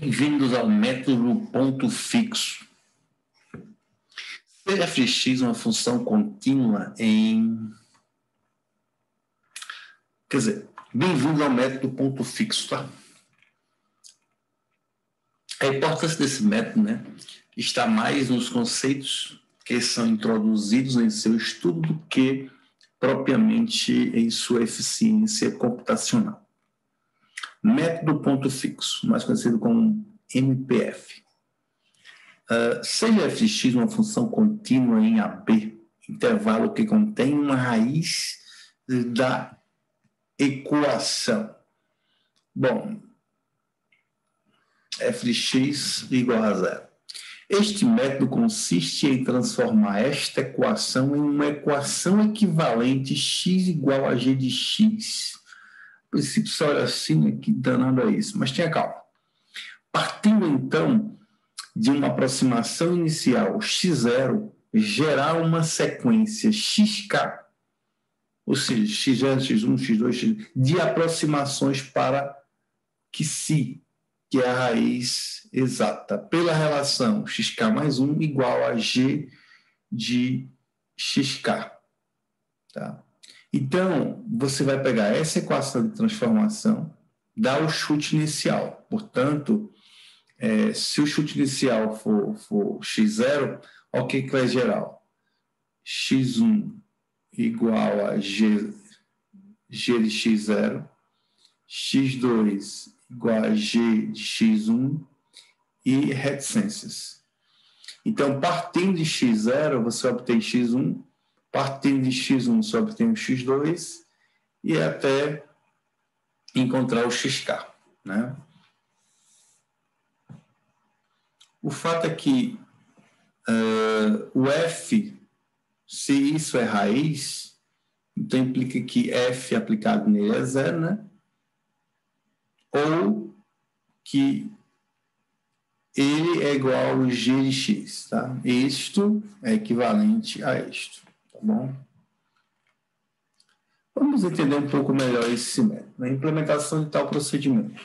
Bem-vindos ao método ponto fixo. Ser f de x uma função contínua em... Quer dizer, bem-vindos ao método ponto fixo, tá? A importância desse método, né, está mais nos conceitos que são introduzidos em seu estudo do que propriamente em sua eficiência computacional. Método ponto fixo, mais conhecido como MPF. Seja f de x uma função contínua em AB, intervalo que contém uma raiz da equação. Bom, f de x igual a zero. Este método consiste em transformar esta equação em uma equação equivalente x igual a g de x. A princípio, você olha assim, que danado é isso, mas tenha calma. Partindo, então, de uma aproximação inicial x0, gerar uma sequência xk, ou seja, x0, x1, x2, x, de aproximações para que é a raiz exata, pela relação xk mais 1 igual a g de xk. Tá? Então, você vai pegar essa equação de transformação, dar o chute inicial. Portanto, se o chute inicial for x0, o que vai gerar? x1 igual a g de x0, x2 igual a g de x1 e reticências. Então, partindo de x0, você obtém x1, partindo de x1, você obtém o x2 e até encontrar o xk, né? O fato é que o f, se isso é raiz, então implica que f aplicado nele é zero, né? Ou que ele é igual a g de x, tá? Isto é equivalente a isto, tá bom? Vamos entender um pouco melhor esse método, a implementação de tal procedimento.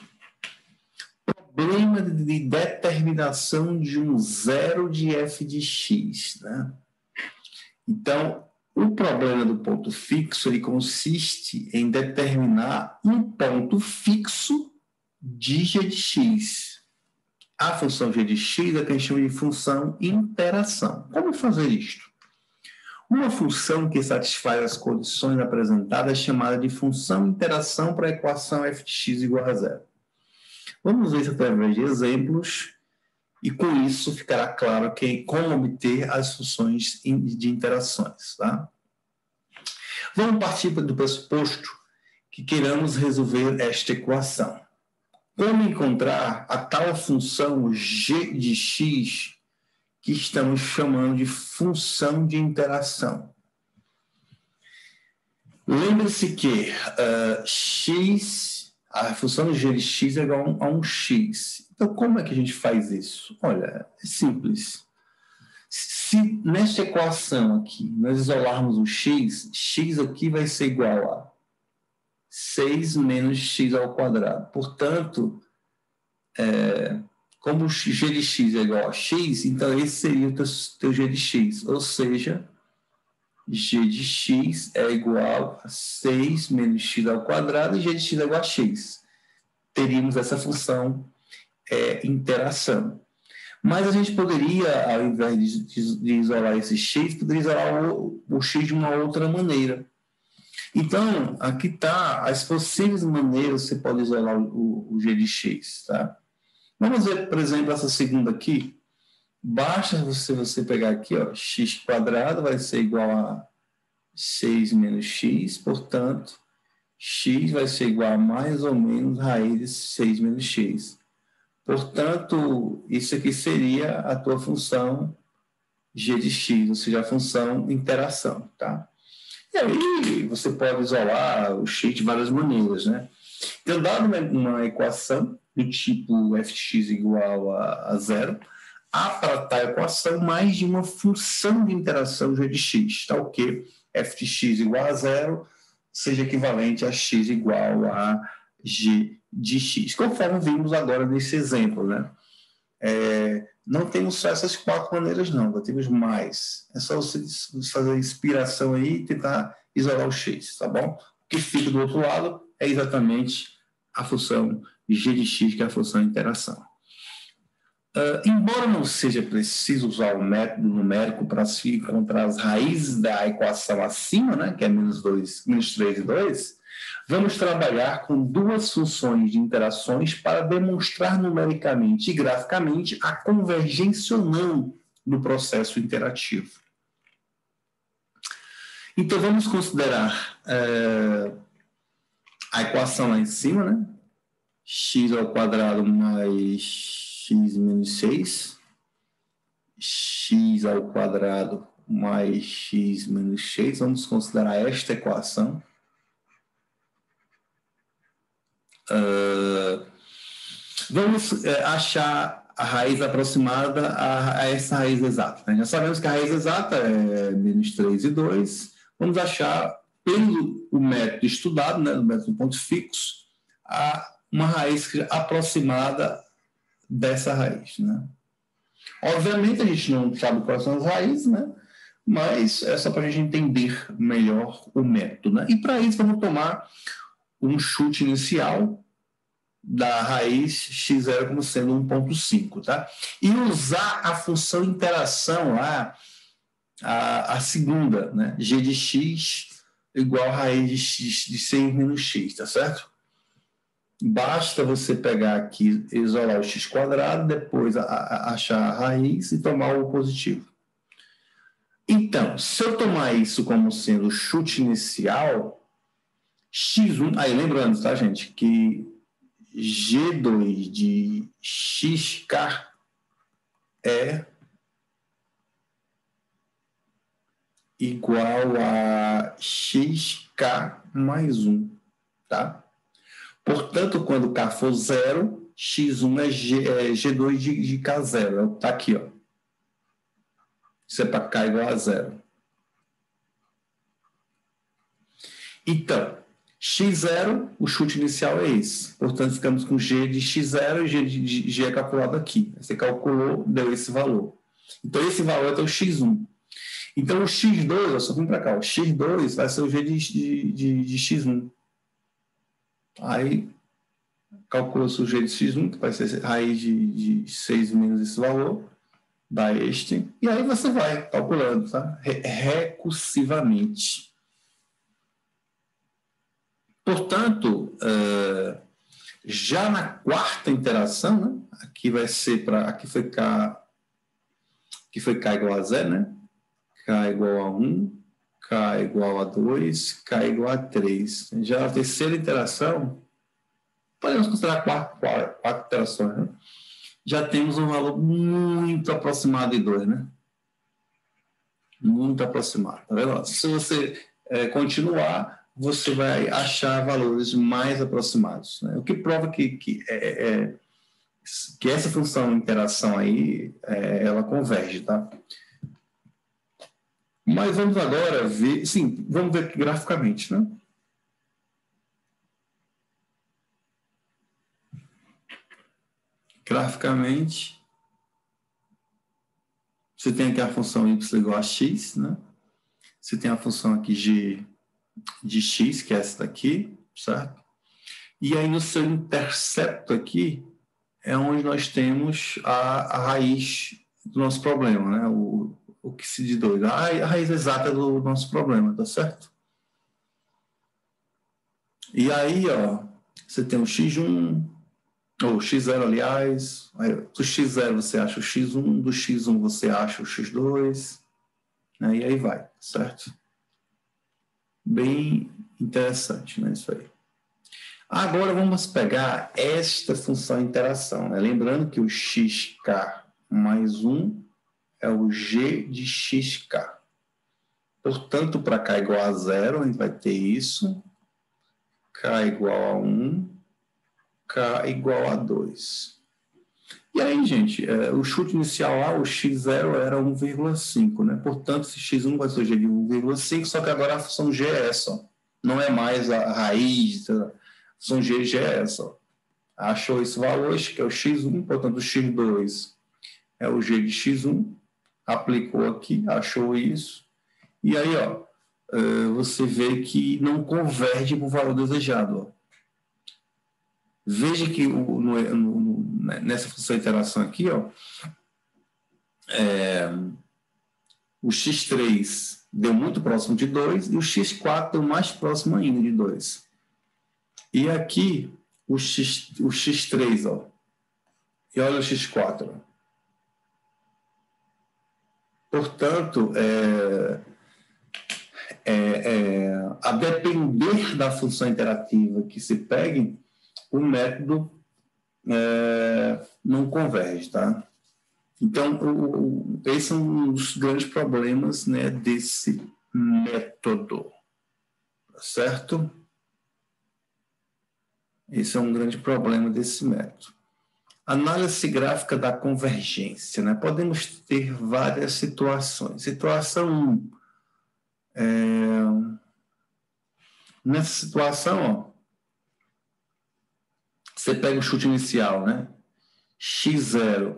Problema de determinação de um zero de f de x, né? Então, o problema do ponto fixo, ele consiste em determinar um ponto fixo de g de x. A função g de x é que a gente chama de função interação. Como fazer isto? Uma função que satisfaz as condições apresentadas é chamada de função interação para a equação f de x igual a zero. Vamos ver isso através de exemplos e com isso ficará claro como obter as funções de interações. Tá? Vamos partir do pressuposto que queiramos resolver esta equação. Como encontrar a tal função g de x que estamos chamando de função de interação? Lembre-se que a função g de x é igual a um x. Então, como é que a gente faz isso? Olha, é simples. Se nesta equação aqui nós isolarmos o x, x aqui vai ser igual a 6 menos x ao quadrado. Portanto, como g de x é igual a x, então esse seria o teu g de x. Ou seja, g de x é igual a 6 menos x ao quadrado e g de x é igual a x. Teríamos essa função interação. Mas a gente poderia, ao invés de isolar esse x, poderia isolar o x de uma outra maneira. Então, aqui está as possíveis maneiras que você pode isolar o g de x. Tá? Vamos ver, por exemplo, essa segunda aqui. Basta você pegar aqui, ó, x quadrado vai ser igual a 6 menos x, portanto, x vai ser igual a mais ou menos raiz de 6 menos x. Portanto, isso aqui seria a tua função g de x, ou seja, a função interação, tá? E aí você pode isolar o x de várias maneiras, né? Então, dado uma equação do tipo f de x igual a zero, há para tal equação mais de uma função de interação g de x, tá? O que f de x igual a zero seja equivalente a x igual a g de x, conforme vimos agora nesse exemplo, né? Não temos só essas 4 maneiras, não, já temos mais. É só você fazer inspiração aí e tentar isolar o x, tá bom? O que fica do outro lado é exatamente a função g de x, que é a função de interação. Embora não seja preciso usar o método numérico para se encontrar as raízes da equação acima, né, que é menos 3 e 2, vamos trabalhar com 2 funções de interações para demonstrar numericamente e graficamente a convergência ou não do processo interativo. Então, vamos considerar a equação lá em cima, né? X ao quadrado mais x menos 6, x ao quadrado mais x menos 6. Vamos considerar esta equação. Vamos achar a raiz aproximada a essa raiz exata, né? Já sabemos que a raiz exata é menos 3 e 2. Vamos achar, pelo método estudado, né, o método ponto fixo, uma raiz aproximada dessa raiz, né? Obviamente a gente não sabe quais são as raízes, né? Mas é só para a gente entender melhor o método, né? E para isso vamos tomar um chute inicial da raiz x0 como sendo 1,5, tá? E usar a função interação lá, a segunda, né? G de x igual a raiz de x de 6 menos x, tá certo? Basta você pegar aqui, isolar o x quadrado, depois achar a raiz e tomar o positivo. Então, se eu tomar isso como sendo o chute inicial, x1, aí lembrando, tá, gente, que G2 de xk é igual a xk mais 1, tá? Portanto, quando k for 0, x1 é G2 de k0. Está aqui, ó. Isso é para k igual a 0. Então, x0, o chute inicial é esse. Portanto, ficamos com g de x0 e g de g é calculado aqui. Você calculou, deu esse valor. Então, esse valor é o x1. Então, o x2, eu só vim para cá, o x2 vai ser o g de x1. Aí, calcula-se o g de x1, que vai ser raiz de 6 menos esse valor, dá este, e aí você vai calculando, tá? Recursivamente. Portanto, já na quarta interação, né? Aqui vai ser para. Aqui foi k igual a 0, né? K igual a 1, K igual a 2, K igual a 3. Já a terceira interação, podemos considerar quatro interações, né? Já temos um valor muito aproximado de 2, né? Muito aproximado, tá vendo? Se você continuar, você vai achar valores mais aproximados, né? O que prova que essa função interação aí, ela converge, tá? Mas vamos agora ver, sim, vamos ver aqui graficamente, né? Graficamente, você tem aqui a função y igual a x, né? Você tem a função aqui g de x, que é essa daqui, certo? E aí no seu intercepto aqui é onde nós temos a raiz do nosso problema, né? O que se de 2, a raiz exata do nosso problema, tá certo? E aí, ó, você tem o x1, ou x0, aliás, aí, do x0 você acha o x1, do x1 você acha o x2, né? E aí vai, certo? Bem interessante, né, isso aí. Agora vamos pegar esta função interação, né? Lembrando que o xk mais 1 é o g de xk. Portanto, para k igual a 0, a gente vai ter isso. K igual a 1, K igual a 2. E aí, gente, o chute inicial lá, o x0 era 1,5, né? Portanto, esse x1 vai ser o g de 1,5, só que agora a função g é essa, ó. Não é mais a raiz, função g é essa. Ó. Achou esse valor, que é o x1, portanto, o x2 é o g de x1, aplicou aqui, achou isso, e aí, ó, você vê que não converge para o valor desejado. Ó. Veja que nessa função de interação aqui, ó, o x3 deu muito próximo de 2 e o x4 deu mais próximo ainda de 2. E aqui, o x3, ó, e olha o x4. Ó. Portanto, a depender da função interativa que se pegue, o método não converge, tá? Então, esse é um dos grandes problemas, né, desse método, certo? Esse é um grande problema desse método. Análise gráfica da convergência, né? Podemos ter várias situações. Situação 1, nessa situação, ó, você pega o chute inicial, né? x0,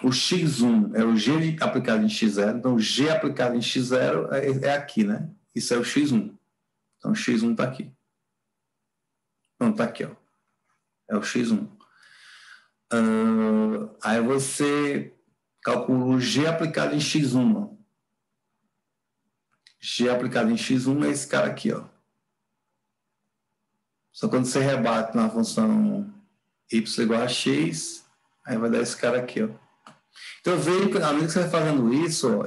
o x1 é o g aplicado em x0, então o g aplicado em x0 é aqui, né? Isso é o x1. Então o x1 está aqui. Então está aqui, ó. É o x1. Aí você calcula o g aplicado em x1. Ó. G aplicado em x1 é esse cara aqui, ó. Só quando você rebate na função y igual a x, aí vai dar esse cara aqui, ó. Então, veja que à medida que você vai fazendo isso, ó,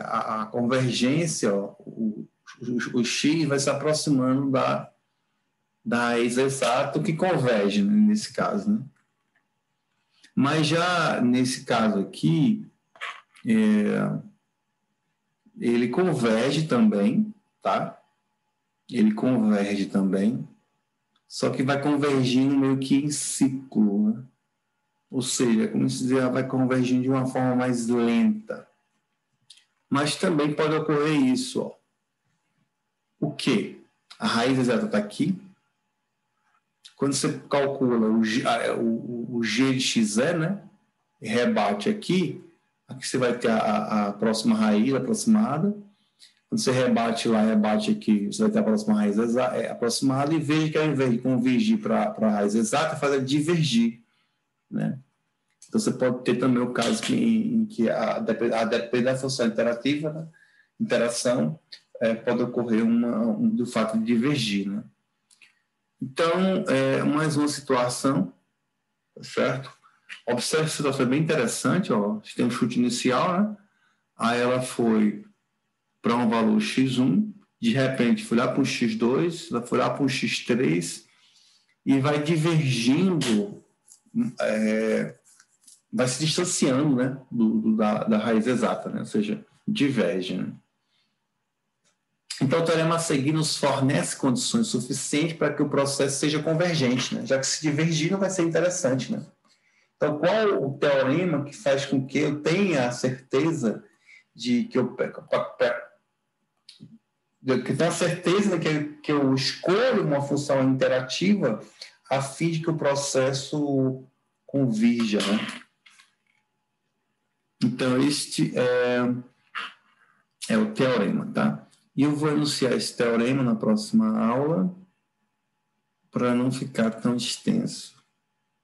a convergência, ó, o x vai se aproximando da raiz exata que converge, né, nesse caso, né? Mas já nesse caso aqui, ele converge também, tá? Ele converge também, só que vai convergindo meio que em ciclo, né? Ou seja, como se diz, vai convergindo de uma forma mais lenta. Mas também pode ocorrer isso, ó. O quê? A raiz exata está aqui. Quando você calcula o g de x0, né? E rebate aqui você vai ter a próxima raiz aproximada. Quando você rebate lá, rebate aqui, você vai ter a próxima raiz aproximada e veja que ao invés de convergir para a raiz exata, faz ela divergir, né? Então, você pode ter também o caso em que, a depender da função interativa, né, interação, pode ocorrer do fato de divergir, né? Então, mais uma situação, certo? Observe essa situação bem interessante, ó. Você tem um chute inicial, né? Aí ela foi para um valor x1, de repente foi lá para um x2, ela foi lá para um x3 e vai divergindo, vai se distanciando, né, da raiz exata, né? Ou seja, diverge, né? Então, o teorema a seguir nos fornece condições suficientes para que o processo seja convergente, né? Já que se divergir não vai ser interessante, né? Então, qual o teorema que faz com que eu tenha a certeza de que eu tenho a certeza que eu escolho uma função interativa a fim de que o processo convirja, né? Então, este é o teorema, tá? E eu vou enunciar esse teorema na próxima aula para não ficar tão extenso.